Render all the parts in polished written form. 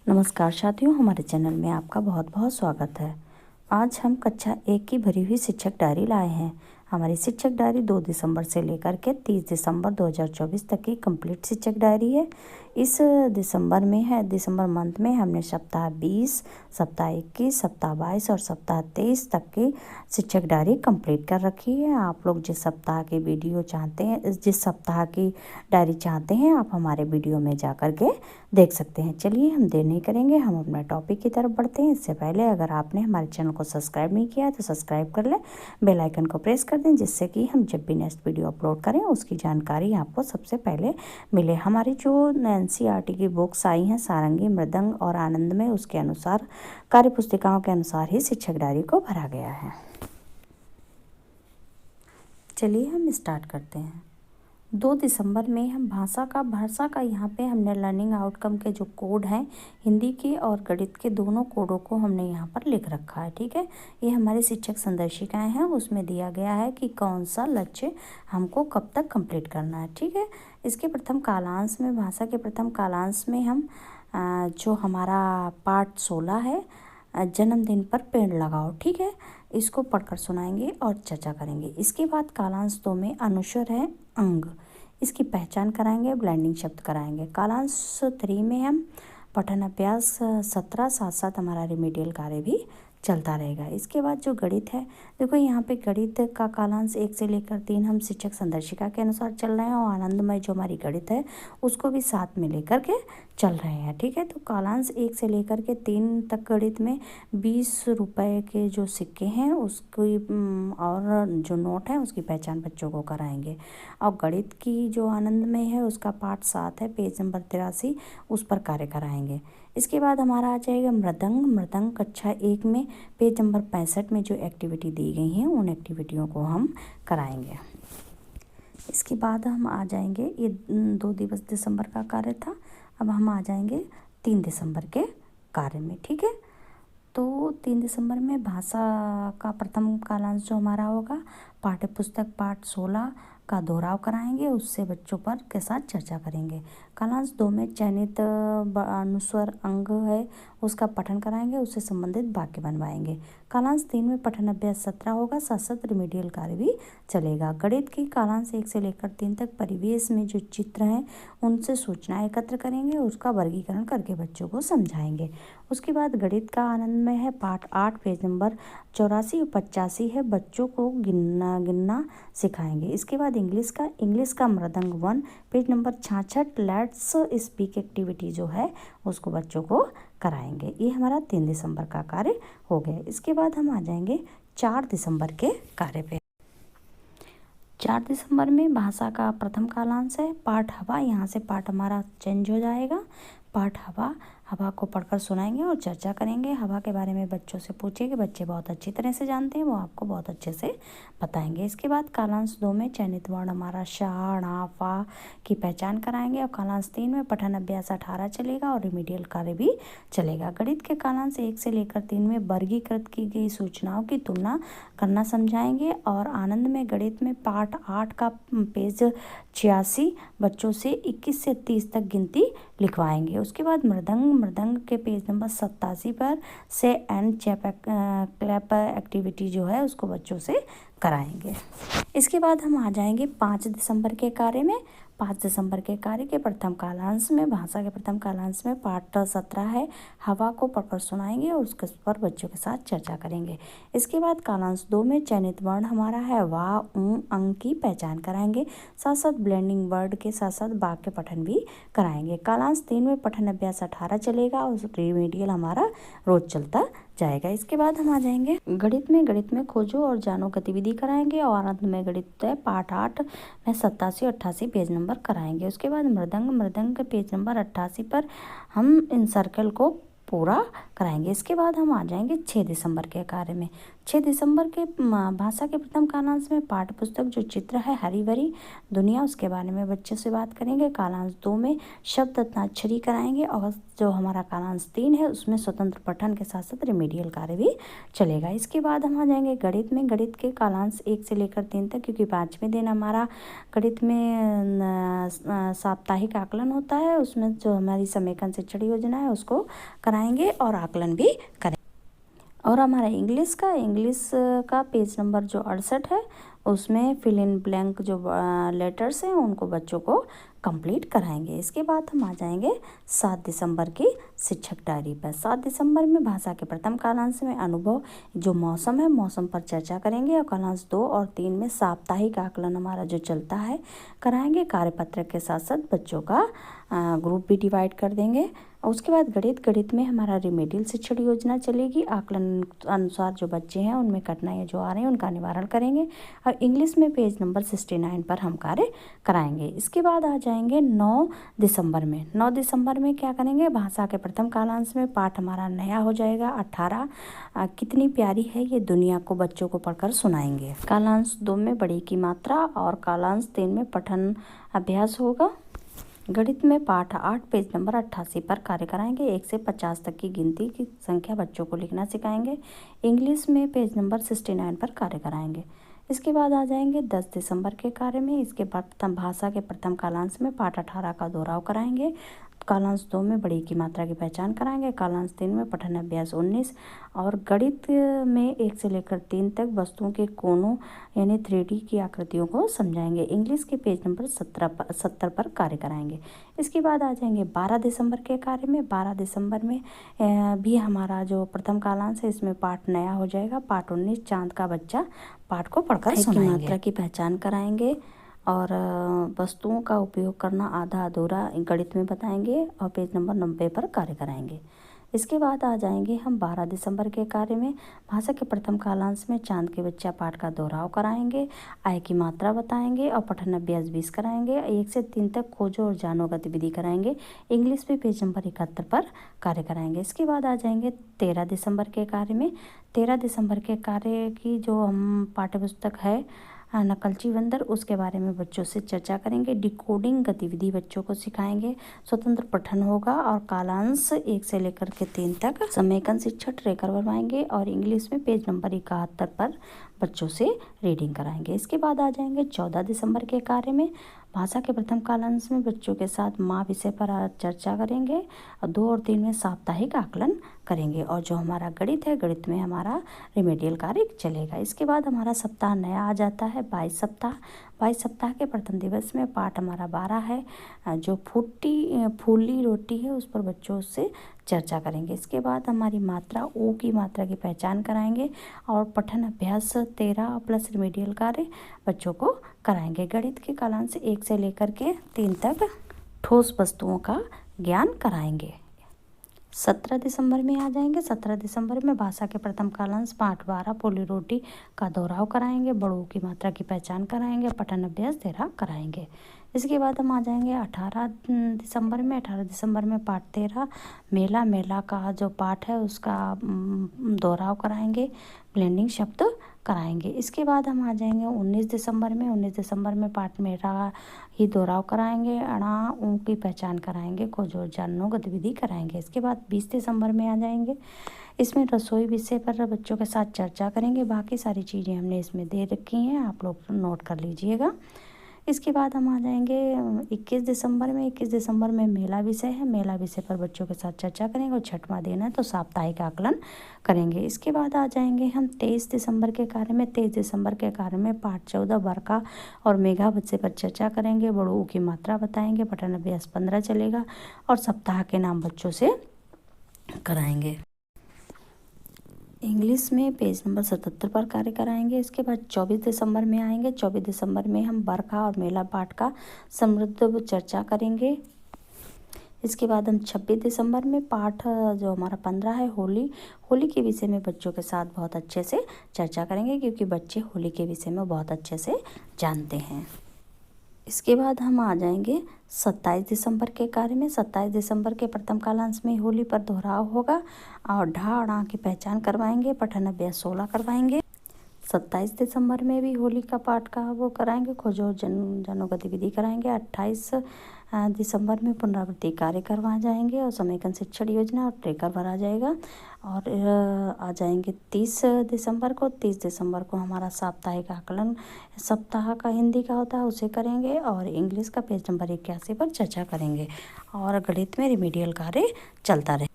नमस्कार साथियों, हमारे चैनल में आपका बहुत बहुत स्वागत है। आज हम कक्षा 1 की भरी हुई शिक्षक डायरी लाए हैं। हमारी शिक्षक डायरी 2 दिसंबर से लेकर के 30 दिसंबर 2024 तक की कंप्लीट शिक्षक डायरी है। इस दिसंबर मंथ में हमने सप्ताह 20, सप्ताह 21, सप्ताह 22 और सप्ताह 23 तक की शिक्षक डायरी कंप्लीट कर रखी है। आप लोग जिस सप्ताह की वीडियो चाहते हैं, जिस सप्ताह की डायरी चाहते हैं, आप हमारे वीडियो में जा कर के देख सकते हैं। चलिए हम देर नहीं करेंगे, हम अपने टॉपिक की तरफ बढ़ते हैं। इससे पहले अगर आपने हमारे चैनल को सब्सक्राइब नहीं किया है तो सब्सक्राइब कर लें, बेल आइकन को प्रेस कर दें, जिससे कि हम जब भी नेक्स्ट वीडियो अपलोड करें उसकी जानकारी आपको सबसे पहले मिले। हमारी जो एनसीईआरटी की बुक्स आई हैं, सारंगी, मृदंग और आनंद में, उसके अनुसार कार्य पुस्तिकाओं के अनुसार ही शिक्षक डायरी को भरा गया है। चलिए हम स्टार्ट करते हैं। 2 दिसंबर में हम भाषा का यहाँ पे हमने लर्निंग आउटकम के जो कोड हैं, हिंदी के और गणित के दोनों कोडों को हमने यहाँ पर लिख रखा है। ठीक है, ये हमारी शिक्षक संदर्शिकाएं हैं, उसमें दिया गया है कि कौन सा लक्ष्य हमको कब तक कंप्लीट करना है। ठीक है, इसके प्रथम कालांश में, भाषा के प्रथम कालांश में हम जो हमारा पाठ 16 है, जन्मदिन पर पेड़ लगाओ, ठीक है, इसको पढ़कर सुनाएंगे और चर्चा करेंगे। इसके बाद कालांश 2 में अनुस्वर है अंग, इसकी पहचान कराएंगे, ब्लेंडिंग शब्द कराएंगे। कालांश 3 में हम पठन अभ्यास 17, साथ साथ हमारा रिमीडियल कार्य भी चलता रहेगा। इसके बाद जो गणित है, देखो यहाँ पे गणित का कालांश 1 से लेकर 3 हम शिक्षक संदर्शिका के अनुसार चल रहे हैं, और आनंदमय जो हमारी गणित है उसको भी साथ में लेकर के चल रहे हैं। ठीक है, तो कालांश 1 से लेकर के 3 तक गणित में 20 रुपए के जो सिक्के हैं उसकी और जो नोट है उसकी पहचान बच्चों को कराएंगे। और गणित की जो आनंदमय है उसका पाठ 7 है, पेज नंबर 83, उस पर कार्य कराएंगे। इसके बाद हमारा आ जाएगा मृदंग कक्षा 1 में पेज नंबर 65 में जो एक्टिविटी दी गई हैं उन एक्टिविटियों को हम कराएंगे। इसके बाद हम आ जाएंगे, ये 2 दिसंबर का कार्य था, अब हम आ जाएंगे 3 दिसंबर के कार्य में। ठीक है, तो 3 दिसंबर में भाषा का प्रथम कालांश जो हमारा होगा, पाठ्य पुस्तक पाठ 16 का दोहराव कराएंगे, उससे बच्चों पर के साथ चर्चा करेंगे। कालांश 2 में चयनित अनुस्वर अंग है उसका पठन कराएंगे, उससे संबंधित वाक्य बनवाएंगे। कालांश 3 में पठन अभ्यास 17 होगा, साथ साथ रिमीडियल कार्य भी चलेगा। गणित की कालांश 1 से लेकर 3 तक परिवेश में जो चित्र हैं उनसे सूचनाएं एकत्र करेंगे, उसका वर्गीकरण करके बच्चों को समझाएंगे। उसके बाद गणित का आनंद में है पाठ 8, पेज नंबर 84 और 85 है, बच्चों को गिनना सिखाएंगे। इसके बाद इंग्लिश का मृदंग 1, page number 66, let's speak activity जो है उसको बच्चों को कराएंगे। ये हमारा 3 दिसंबर का कार्य हो गया। इसके बाद हम आ जाएंगे 4 दिसंबर के कार्य पे। 4 दिसंबर में भाषा का प्रथम कालांश है, पाठ हवा, यहाँ से पाठ हमारा चेंज हो जाएगा। पाठ हवा को पढ़कर सुनाएंगे और चर्चा करेंगे। हवा के बारे में बच्चों से पूछेंगे, बच्चे बहुत अच्छी तरह से जानते हैं, वो आपको बहुत अच्छे से बताएंगे। इसके बाद कालांश 2 में चयनित वर्ण हमारा श, ण, फ की पहचान कराएंगे, और कालांश 3 में पठन अभ्यास 18 चलेगा और रिमीडियल कार्य भी चलेगा। गणित के कालांश 1 से लेकर 3 में वर्गीकृत की गई सूचनाओं की तुलना करना समझाएंगे, और आनंद में गणित में पाठ 8 का पेज 86 बच्चों से 21 से 30 तक गिनती लिखवाएंगे। उसके बाद मृदंग के पेज नंबर 87 पर से एंड क्लैप एक्टिविटी जो है उसको बच्चों से कराएंगे। इसके बाद हम आ जाएंगे 5 दिसंबर के कार्य में। 5 दिसंबर के कार्य के प्रथम कालांश में, भाषा के प्रथम कालांश में पाठ 17 है, हवा को पढ़कर सुनाएंगे और उसके पर बच्चों के साथ चर्चा करेंगे। इसके बाद कालांश 2 में चयनित वर्ण हमारा है वा, ऊ, अंग की पहचान कराएंगे, साथ साथ ब्लेंडिंग वर्ड के साथ साथ वाक्य पठन भी कराएंगे। कालांश 3 में पठन अभ्यास 18 चलेगा और रिमीडियल हमारा रोज चलता जाएगा। इसके बाद हम आ जाएंगे गणित में खोजो और जानो गतिविधि कराएंगे, और आनंद में गणित है पाठ 8 में 87 और 88 पेज नंबर कराएंगे। उसके बाद मृदंग पेज नंबर 88 पर हम इन सर्कल को पूरा कराएंगे। इसके बाद हम आ जाएंगे 6 दिसंबर के कार्य में। 6 दिसंबर के भाषा के प्रथम कालांश में पाठ्य पुस्तक जो चित्र है हरी भरी दुनिया, उसके बारे में बच्चों से बात करेंगे। कालांश 2 में शब्द अंताक्षरी कराएंगे और जो हमारा कालांश 3 है उसमें स्वतंत्र पठन के साथ साथ रिमेडियल कार्य भी चलेगा। इसके बाद हम आ जाएंगे गणित में। गणित के कालांश 1 से लेकर 3 तक, क्योंकि 5वें दिन हमारा गणित में साप्ताहिक आकलन होता है, उसमें जो हमारी समेकन शिक्षण योजना है उसको कराएंगे और आकलन भी करेंगे। और हमारा इंग्लिश का पेज नंबर जो 68 है उसमें फिल इन ब्लैंक जो लेटर्स हैं उनको बच्चों को कंप्लीट कराएंगे। इसके बाद हम आ जाएंगे 7 दिसंबर की शिक्षक डायरी पर। 7 दिसंबर में भाषा के प्रथम कालांश में अनुभव जो मौसम है मौसम पर चर्चा करेंगे, और कालांश 2 और 3 में साप्ताहिक आकलन हमारा जो चलता है कराएंगे। कार्यपत्र के साथ साथ बच्चों का ग्रुप भी डिवाइड कर देंगे। और उसके बाद गणित में हमारा रिमेडियल शिक्षण योजना चलेगी। आकलन अनुसार जो बच्चे हैं उनमें कठिनाइयाँ जो आ रही हैं उनका निवारण करेंगे। और इंग्लिश में पेज नंबर 69 पर हम कार्य कराएंगे। इसके बाद आ जाएंगे 9 दिसंबर में। 9 दिसंबर में क्या करेंगे, भाषा के प्रथम कालांश में पाठ हमारा नया हो जाएगा 18 कितनी प्यारी है ये दुनिया को बच्चों को पढ़कर सुनाएंगे। कालांश 2 में बड़ी की मात्रा और कालांश 3 में पठन अभ्यास होगा। गणित में पाठ 8 पेज नंबर 88 पर कार्य कराएंगे। 1 से 50 तक की गिनती की संख्या बच्चों को लिखना सिखाएंगे। इंग्लिश में पेज नंबर 69 पर कार्य कराएंगे। इसके बाद आ जाएंगे 10 दिसंबर के कार्य में। इसके बाद प्रथम भाषा के प्रथम कालांश में पाठ 18 का दोहराव कराएंगे। कालांश 2 में बड़ी की मात्रा की पहचान कराएंगे। कालांश 3 में पठन अभ्यास 19 और गणित में 1 से लेकर 3 तक वस्तुओं के कोनों यानी 3D की आकृतियों को समझाएंगे। इंग्लिश के पेज नंबर 70 पर कार्य कराएंगे। इसके बाद आ जाएंगे 12 दिसंबर के कार्य में। 12 दिसंबर में भी हमारा जो प्रथम कालांश है इसमें पाठ नया हो जाएगा। पाठ 19 चांद का बच्चा पाठ को पढ़कर सुनाएंगे। मात्रा की पहचान कराएंगे और वस्तुओं का उपयोग करना आधा अधूरा गणित में बताएंगे और पेज नंबर 90 पर कार्य कराएंगे। इसके बाद आ जाएंगे हम 12 दिसंबर के कार्य में। भाषा के प्रथम कालांश में चांद के बच्चा पाठ का दोहराव कराएंगे, आय की मात्रा बताएंगे और पठन अभ्यास 20 कराएंगे। 1 से 3 तक खोजो और जानो गतिविधि कराएंगे। इंग्लिश पे पेज नंबर 71 पर कार्य कराएंगे। इसके बाद आ जाएंगे 13 दिसंबर के कार्य में। 13 दिसंबर के कार्य की जो हम पाठ्यपुस्तक है नकलची बंदर, उसके बारे में बच्चों से चर्चा करेंगे। डिकोडिंग गतिविधि बच्चों को सिखाएंगे। स्वतंत्र पठन होगा और कालांश 1 से लेकर के 3 तक समेकन शिक्षण ट्रे करवाएंगे और इंग्लिश में पेज नंबर 71 पर बच्चों से रीडिंग कराएंगे। इसके बाद आ जाएंगे 14 दिसंबर के कार्य में। भाषा के प्रथम कालांश में बच्चों के साथ माँ विषय पर चर्चा करेंगे और 2 और 3 में साप्ताहिक आकलन करेंगे। और जो हमारा गणित है गणित में हमारा रिमेडियल कार्य चलेगा। इसके बाद हमारा सप्ताह नया आ जाता है 22 सप्ताह। 22 सप्ताह के प्रथम दिवस में पाठ हमारा 12 है। जो फूली रोटी है उस पर बच्चों से चर्चा करेंगे। इसके बाद हमारी मात्रा ओ की मात्रा की पहचान कराएंगे और पठन अभ्यास 13 प्लस रिमेडियल कार्य बच्चों को कराएंगे। गणित के कालांश से 1 से लेकर के 3 तक ठोस वस्तुओं का ज्ञान कराएंगे। 17 दिसंबर में आ जाएंगे। 17 दिसंबर में भाषा के प्रथम कालांश पाठ 12 फूली रोटी का दोहराव कराएंगे। बड़ों की मात्रा की पहचान कराएंगे। पठन अभ्यास 13 कराएंगे। इसके बाद हम आ जाएंगे 18 दिसंबर में। 18 दिसंबर में पाठ 13 मेला का जो पाठ है उसका दोहराव कराएंगे। ब्लेंडिंग शब्द कराएंगे। इसके बाद हम आ जाएंगे 19 दिसंबर में। 19 दिसंबर में पाठ मेरा ही दोहराव कराएंगे। अणा ऊ की पहचान कराएंगे। खोजो जाननो गतिविधि कराएंगे। इसके बाद 20 दिसंबर में आ जाएंगे। इसमें रसोई विषय पर बच्चों के साथ चर्चा करेंगे। बाकी सारी चीज़ें हमने इसमें दे रखी हैं, आप लोग नोट कर लीजिएगा। इसके बाद हम आ जाएंगे 21 दिसंबर में। 21 दिसंबर में मेला विषय है। मेला विषय पर बच्चों के साथ चर्चा करेंगे और 6वां दिन है तो साप्ताहिक आकलन करेंगे। इसके बाद आ जाएंगे हम 23 दिसंबर के कार्य में। 23 दिसंबर के कार्य में पाठ 14 बरखा और मेघा विषय पर चर्चा करेंगे। बड़ों की मात्रा बताएंगे। पठन अभ्यास 15 चलेगा और सप्ताह के नाम बच्चों से कराएंगे। इंग्लिश में पेज नंबर 77 पर कार्य कराएंगे। इसके बाद 24 दिसंबर में आएंगे। 24 दिसंबर में हम बरखा और मेला पाठ का समृद्ध चर्चा करेंगे। इसके बाद हम 26 दिसंबर में पाठ जो हमारा 15 है होली के विषय में बच्चों के साथ बहुत अच्छे से चर्चा करेंगे, क्योंकि बच्चे होली के विषय में बहुत अच्छे से जानते हैं। इसके बाद हम आ जाएंगे 27 दिसंबर के कार्य में। 27 दिसंबर के प्रथम कालांश में होली पर दोहराव होगा और ढा और णा की पहचान करवाएंगे। पठन अभ्यास 16 करवाएंगे। 27 दिसंबर में भी होली का पाठ का वो कराएंगे, खोजो जनो गतिविधि कराएंगे। 28 दिसंबर में पुनरावृत्ति कार्य करवाए जाएंगे और समेकन शिक्षण योजना और ट्रेकर भरा जाएगा। और आ जाएंगे 30 दिसंबर को। 30 दिसंबर को हमारा साप्ताहिक आकलन सप्ताह का हिंदी का होता है, उसे करेंगे और इंग्लिश का पेज नंबर 81 पर चर्चा करेंगे और गणित में रिमीडियल कार्य चलता रहे।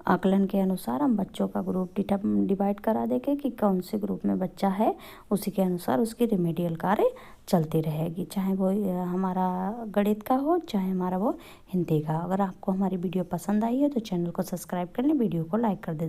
आकलन के अनुसार हम बच्चों का ग्रुप डिवाइड करा देंगे कि कौन से ग्रुप में बच्चा है, उसी के अनुसार उसकी रिमीडियल कार्य चलती रहेगी, चाहे वो हमारा गणित का हो चाहे हमारा वो हिंदी का। अगर आपको हमारी वीडियो पसंद आई है तो चैनल को सब्सक्राइब कर लें, वीडियो को लाइक कर दें।